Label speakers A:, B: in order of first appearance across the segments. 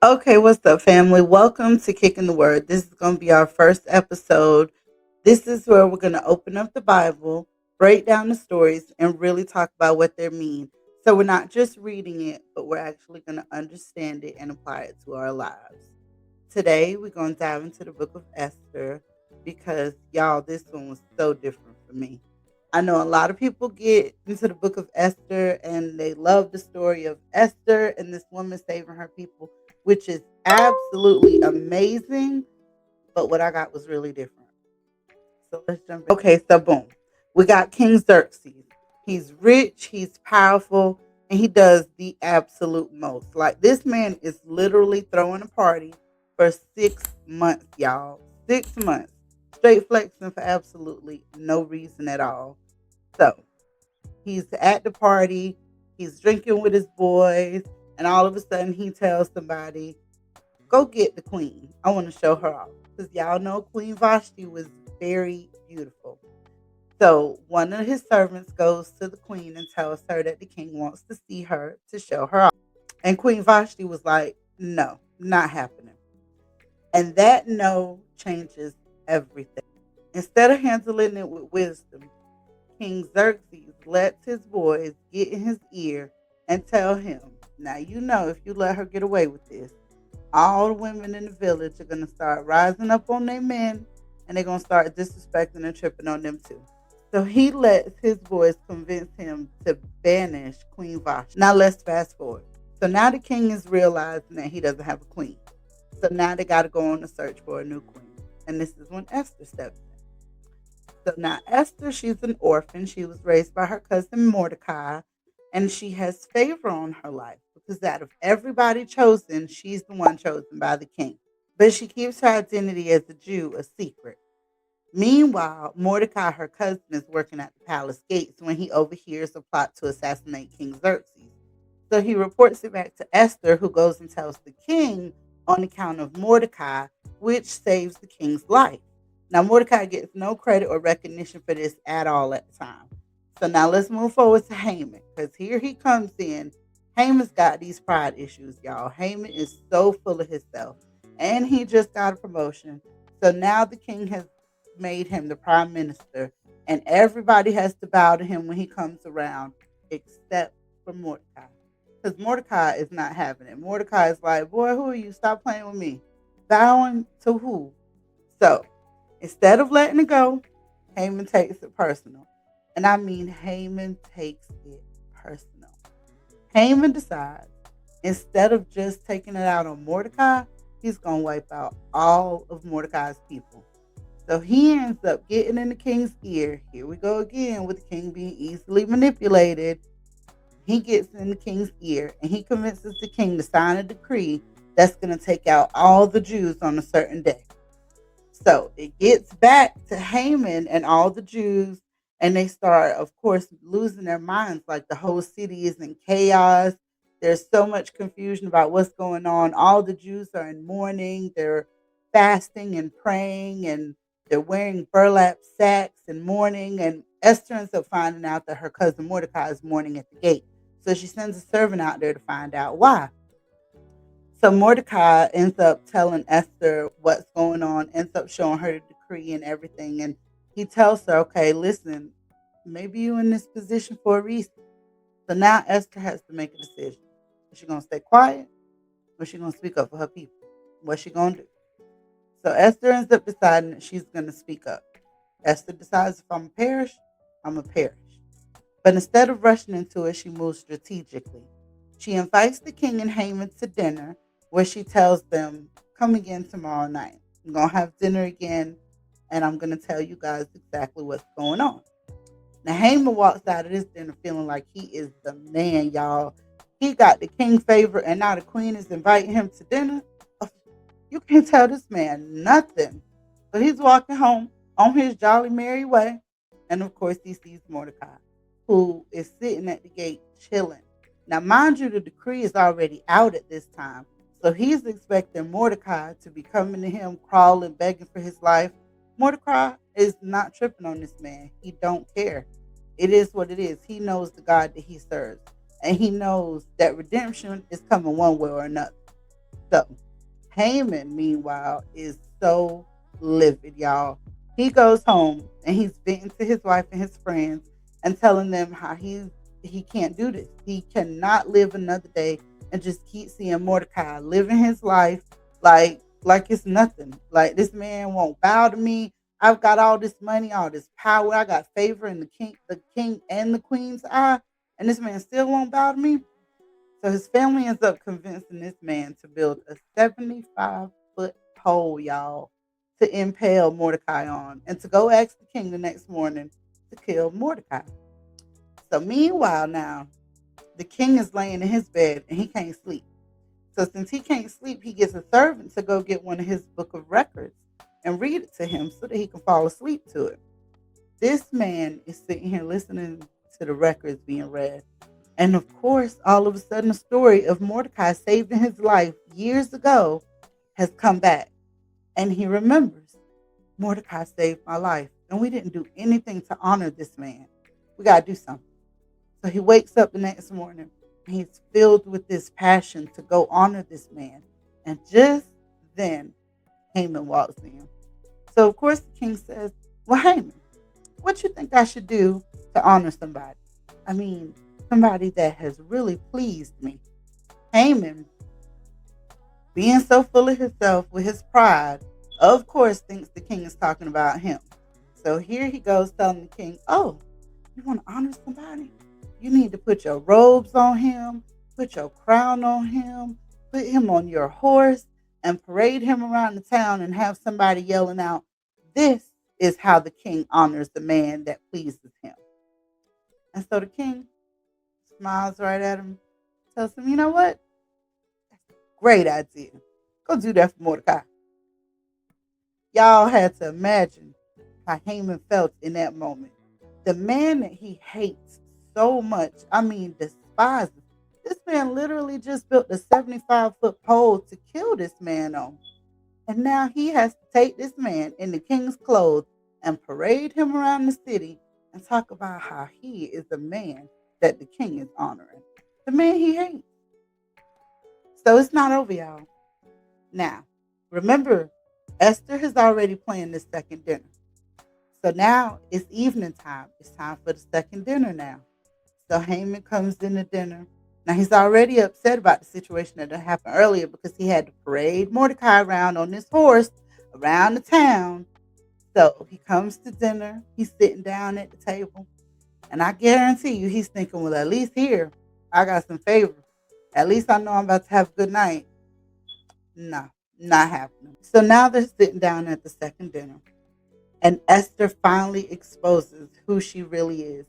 A: Okay, what's up, family? Welcome to Kicking the Word. This is going to be our first episode. This is where we're going to open up the Bible, break down the stories, and really talk about what they mean. So we're not just reading it, but we're actually going to understand it and apply it to our lives. Today, we're going to dive into the Book of Esther because, y'all, this one was so different for me. I know a lot of people get into the Book of Esther and they love the story of Esther and this woman saving her people, which is absolutely amazing. But what I got was really different. So let's jump in. Okay, so boom. We got King Xerxes. He's rich, he's powerful, and he does the absolute most. Like, this man is literally throwing a party for 6 months, y'all. 6 months. Straight flexing for absolutely no reason at all. So he's at the party, he's drinking with his boys, and all of a sudden he tells somebody, go get the queen. I want to show her off. Because y'all know Queen Vashti was very beautiful. So one of his servants goes to the queen and tells her that the king wants to see her to show her off. And Queen Vashti was like, no, not happening. And that no changes everything. Instead of handling it with wisdom, King Xerxes lets his boys get in his ear and tell him, now you know if you let her get away with this, all the women in the village are going to start rising up on their men and they're going to start disrespecting and tripping on them too. So he lets his boys convince him to banish Queen Vashti. Now let's fast forward. So now the king is realizing that he doesn't have a queen. So now they got to go on a search for a new queen. And this is when Esther steps in. So now Esther, she's an orphan. She was raised by her cousin Mordecai, and she has favor on her life because out of everybody chosen, she's the one chosen by the king. But she keeps her identity as a Jew a secret. Meanwhile, Mordecai, her cousin, is working at the palace gates when he overhears a plot to assassinate King Xerxes. So he reports it back to Esther, who goes and tells the king on account of Mordecai, which saves the king's life. Now, Mordecai gets no credit or recognition for this at all at the time. So now let's move forward to Haman, because here he comes in. Haman's got these pride issues, y'all. Haman is so full of himself, and he just got a promotion. So now the king has made him the prime minister, and everybody has to bow to him when he comes around, except for Mordecai. Because Mordecai is not having it. Mordecai is like, boy, who are you? Stop playing with me. Bowing to who? So instead of letting it go, Haman takes it personal. And I mean, Haman takes it personal. Haman decides, instead of just taking it out on Mordecai, he's going to wipe out all of Mordecai's people. So he ends up getting in the king's ear. Here we go again with the king being easily manipulated. He gets in the king's ear and he convinces the king to sign a decree that's going to take out all the Jews on a certain day. So it gets back to Haman and all the Jews, and they start, of course, losing their minds. Like, the whole city is in chaos. There's so much confusion about what's going on. All the Jews are in mourning. They're fasting and praying, and they're wearing burlap sacks and mourning. And Esther ends up finding out that her cousin Mordecai is mourning at the gate. So she sends a servant out there to find out why. So Mordecai ends up telling Esther what's going on, ends up showing her the decree and everything. And he tells her, okay, listen, maybe you're in this position for a reason. So now Esther has to make a decision. Is she going to stay quiet, or is she going to speak up for her people? What's she going to do? So Esther ends up deciding that she's going to speak up. Esther decides, if I'm a perish, I'm a perish. But instead of rushing into it, she moves strategically. She invites the king and Haman to dinner, where she tells them, come again tomorrow night. I'm going to have dinner again, and I'm going to tell you guys exactly what's going on. Now, Haman walks out of this dinner feeling like he is the man, y'all. He got the king favor, and now the queen is inviting him to dinner. You can't tell this man nothing. So he's walking home on his jolly merry way. And of course, he sees Mordecai, who is sitting at the gate chilling. Now, mind you, the decree is already out at this time. So he's expecting Mordecai to be coming to him, crawling, begging for his life. Mordecai is not tripping on this man. He don't care. It is what it is. He knows the God that he serves. And he knows that redemption is coming one way or another. So Haman, meanwhile, is so livid, y'all. He goes home and he's venting to his wife and his friends and telling them how he can't do this. He cannot live another day and just keep seeing Mordecai living his life like it's nothing. Like this man won't bow to me. I've got all this money, all this power. I got favor in the king and the queen's eye, and this man still won't bow to me. So his family ends up convincing this man to build a 75-foot pole, y'all, to impale Mordecai on and to go ask the king the next morning to kill Mordecai. So meanwhile, now the king is laying in his bed and he can't sleep. So since he can't sleep, he gets a servant to go get one of his book of records and read it to him so that he can fall asleep to it. This man is sitting here listening to the records being read. And of course, all of a sudden, the story of Mordecai saving his life years ago has come back. And he remembers Mordecai saved my life. And we didn't do anything to honor this man. We got to do something. So he wakes up the next morning. And he's filled with this passion to go honor this man. And just then, Haman walks in. So, of course, the king says, well, Haman, what you think I should do to honor somebody? I mean, somebody that has really pleased me. Haman, being so full of himself with his pride, of course thinks the king is talking about him. So here he goes telling the king, oh, you want to honor somebody? You need to put your robes on him, put your crown on him, put him on your horse, and parade him around the town and have somebody yelling out, this is how the king honors the man that pleases him. And so the king smiles right at him, tells him, you know what? Great idea. Go do that for Mordecai. Y'all had to imagine how Haman felt in that moment. The man that he hates so much, I mean, despises. This man literally just built a 75-foot pole to kill this man on. And now he has to take this man in the king's clothes and parade him around the city and talk about how he is the man that the king is honoring. The man he hates. So it's not over, y'all. Now, remember, Esther has already planned this second dinner. So now it's evening time. It's time for the second dinner now. So Haman comes in the dinner. Now he's already upset about the situation that happened earlier because he had to parade Mordecai around on this horse around the town. So he comes to dinner. He's sitting down at the table. And I guarantee you he's thinking, well, at least here I got some favor. At least I know I'm about to have a good night. No, not happening. So now they're sitting down at the second dinner. And Esther finally exposes who she really is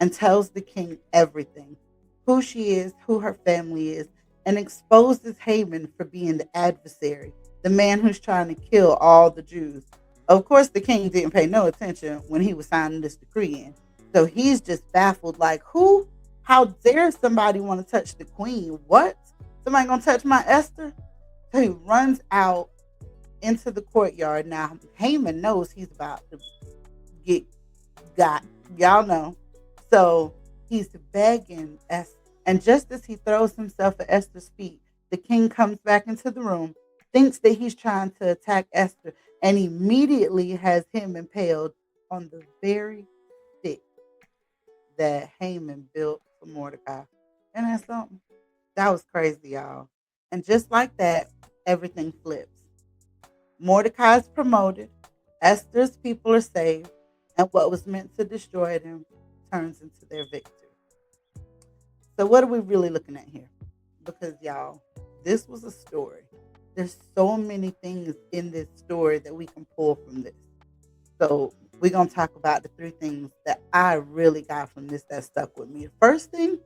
A: and tells the king everything. Who she is, who her family is, and exposes Haman for being the adversary, the man who's trying to kill all the Jews. Of course, the king didn't pay no attention when he was signing this decree in. So he's just baffled, like, who? How dare somebody want to touch the queen? What? Somebody gonna touch my Esther? So he runs out into the courtyard. Now, Haman knows he's about to get got. Y'all know. So he's begging Esther. And just as he throws himself at Esther's feet, the king comes back into the room, thinks that he's trying to attack Esther, and immediately has him impaled on the very stick that Haman built for Mordecai. And that's something. That was crazy, y'all. And just like that, everything flips. Mordecai is promoted, Esther's people are saved, and what was meant to destroy them turns into their victory. So what are we really looking at here? Because, y'all, this was a story. There's so many things in this story that we can pull from this. So we're going to talk about the three things that I really got from this that stuck with me. The first thing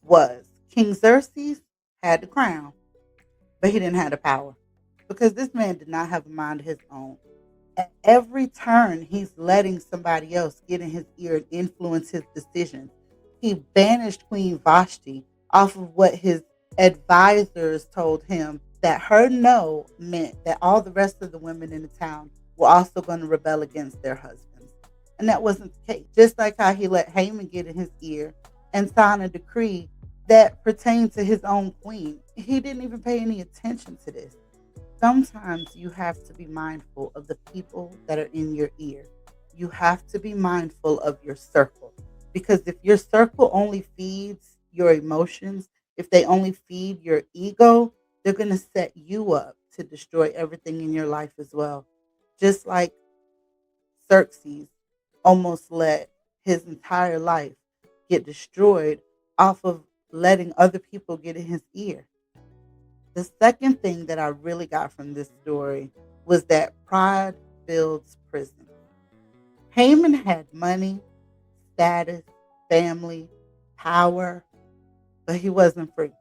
A: was King Xerxes had the crown, but he didn't have the power because this man did not have a mind of his own. At every turn, he's letting somebody else get in his ear and influence his decisions. He banished Queen Vashti off of what his advisors told him, that her no meant that all the rest of the women in the town were also going to rebel against their husbands. And that wasn't the case. Just like how he let Haman get in his ear and sign a decree that pertained to his own queen. He didn't even pay any attention to this. Sometimes you have to be mindful of the people that are in your ear. You have to be mindful of your circle. Because if your circle only feeds your emotions, if they only feed your ego, they're going to set you up to destroy everything in your life as well. Just like Xerxes almost let his entire life get destroyed off of letting other people get in his ear. The second thing that I really got from this story was that pride builds prison. Haman had money, status, family, power, but he wasn't free.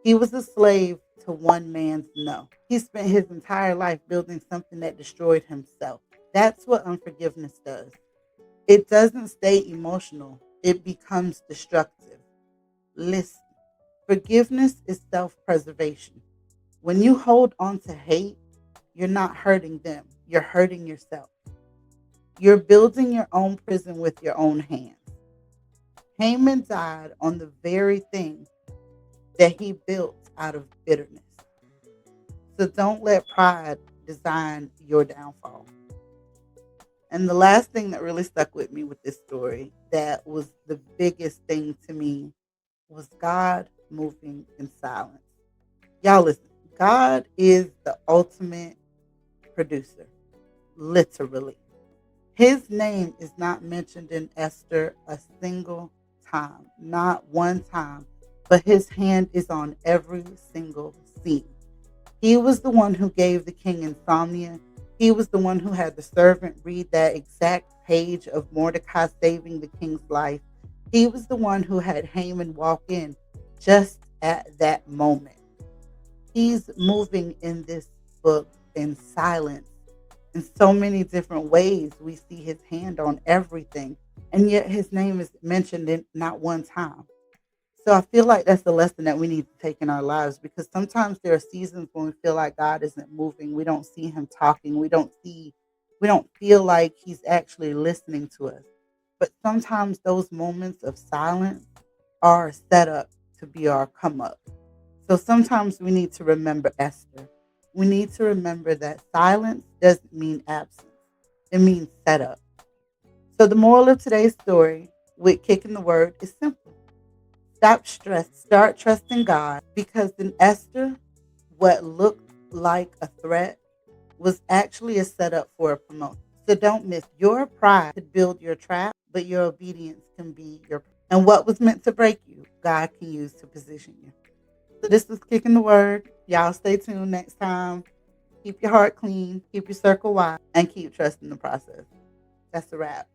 A: He was a slave to one man's no. He spent his entire life building something that destroyed himself. That's what unforgiveness does. It doesn't stay emotional, it becomes destructive. Listen, forgiveness is self preservation. When you hold on to hate, you're not hurting them, you're hurting yourself. You're building your own prison with your own hands. Haman died on the very thing that he built out of bitterness. So don't let pride design your downfall. And the last thing that really stuck with me with this story, that was the biggest thing to me, was God moving in silence. Y'all listen, God is the ultimate producer, literally. His name is not mentioned in Esther a single time, not one time, but his hand is on every single scene. He was the one who gave the king insomnia. He was the one who had the servant read that exact page of Mordecai saving the king's life. He was the one who had Haman walk in just at that moment. He's moving in this book in silence. In so many different ways, we see his hand on everything. And yet his name is mentioned in not one time. So I feel like that's the lesson that we need to take in our lives, because sometimes there are seasons when we feel like God isn't moving. We don't see him talking. We don't feel like he's actually listening to us. But sometimes those moments of silence are set up to be our come up. So sometimes we need to remember Esther. We need to remember that silence doesn't mean absence. It means setup. So the moral of today's story with kicking the word is simple. Stop stress. Start trusting God, because in Esther, what looked like a threat was actually a setup for a promotion. So don't miss, your pride could build your trap, but your obedience can be your. And what was meant to break you, God can use to position you. So this was Kicking the Word. Y'all stay tuned next time. Keep your heart clean, keep your circle wide, and keep trusting the process. That's a wrap.